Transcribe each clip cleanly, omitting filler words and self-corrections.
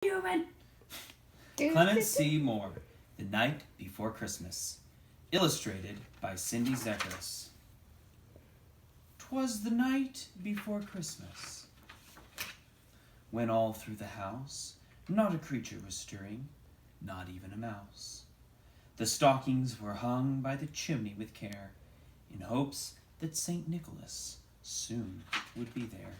Human. Clement C. Moore, The Night Before Christmas. Illustrated by Cindy Zechariss. 'Twas the night before Christmas, when all through the house not a creature was stirring, not even a mouse. The stockings were hung by the chimney with care, in hopes that St. Nicholas soon would be there.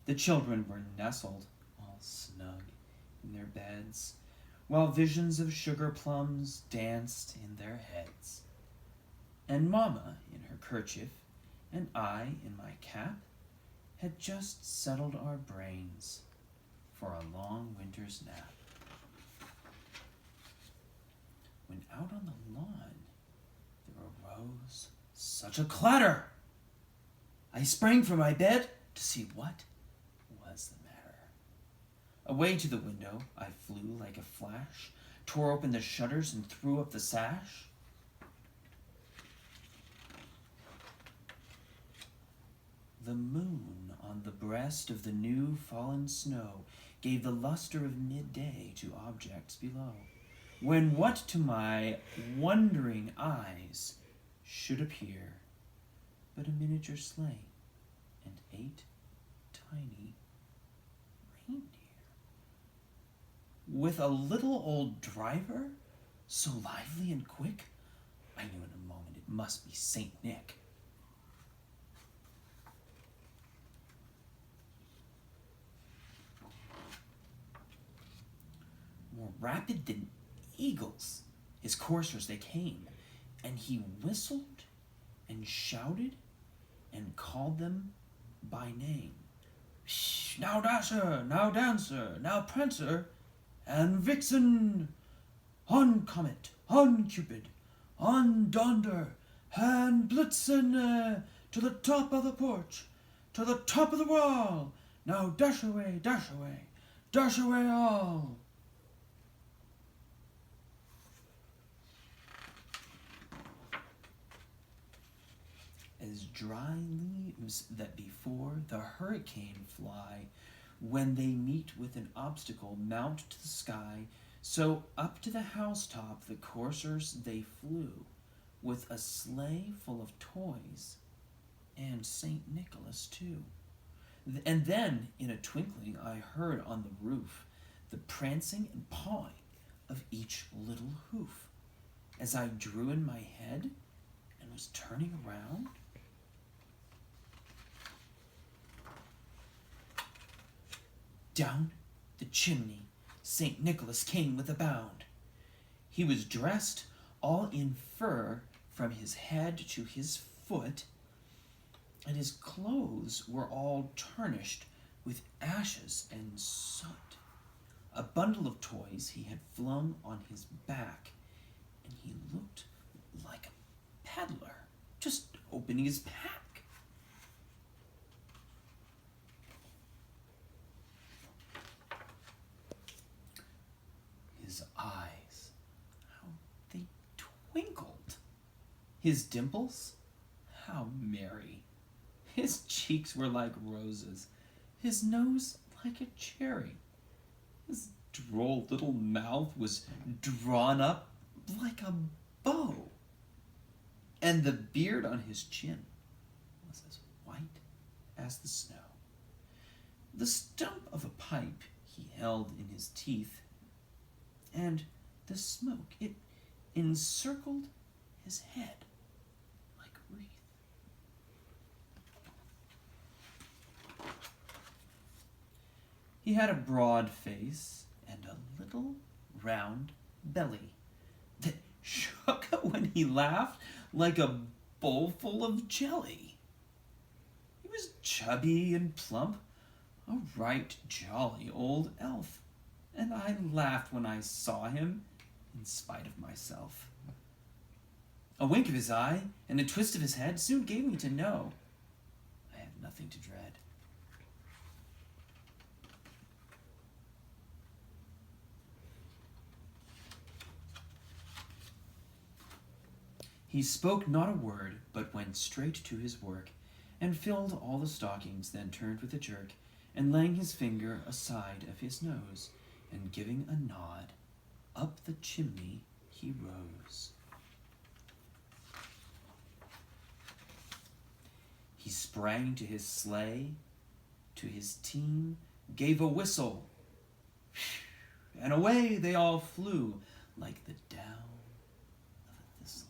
The children were nestled all snug in their beds, while visions of sugar plums danced in their heads. And Mamma, in her kerchief, and I, in my cap, had just settled our brains for a long winter's nap. When out on the lawn there arose such a clatter, I sprang from my bed to see what was the matter. Away to the window I flew like a flash, tore open the shutters and threw up the sash. The moon on the breast of the new fallen snow gave the luster of midday to objects below, when what to my wondering eyes should appear but a miniature sleigh and 8 tiny reindeer, with a little old driver, so lively and quick, I knew in a moment it must be Saint Nick. More rapid than eagles, his coursers they came, and he whistled and shouted and called them by name. Shh, now Dasher, now Dancer, now Prancer, and Vixen, on Comet, on Cupid, on Donder, and Blitzen, to the top of the porch, to the top of the wall, now dash away, dash away all. As dry leaves that before the hurricane fly, when they meet with an obstacle mount to the sky, so up to the housetop the coursers they flew, with a sleigh full of toys, and St. Nicholas too. And then, in a twinkling, I heard on the roof the prancing and pawing of each little hoof. As I drew in my head and was turning around, down the chimney St. Nicholas came with a bound. He was dressed all in fur from his head to his foot, and his clothes were all tarnished with ashes and soot. A bundle of toys he had flung on his back, and he looked like a peddler just opening his pack. His eyes, how they twinkled. His dimples, how merry. His cheeks were like roses, his nose like a cherry. His droll little mouth was drawn up like a bow, and the beard on his chin was as white as the snow. The stump of a pipe he held in his teeth, and the smoke, it encircled his head like a wreath. He had a broad face and a little round belly that shook when he laughed like a bowl full of jelly. He was chubby and plump, a right jolly old elf, and I laughed when I saw him in spite of myself. A wink of his eye and a twist of his head soon gave me to know I had nothing to dread. He spoke not a word, but went straight to his work, and filled all the stockings, then turned with a jerk, and laying his finger aside of his nose, and giving a nod, up the chimney he rose. He sprang to his sleigh, to his team, gave a whistle, and away they all flew like the down of a thistle.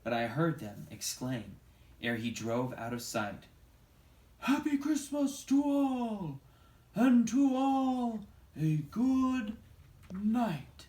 But I heard them exclaim, ere he drove out of sight, "Happy Christmas to all, and to all a good night."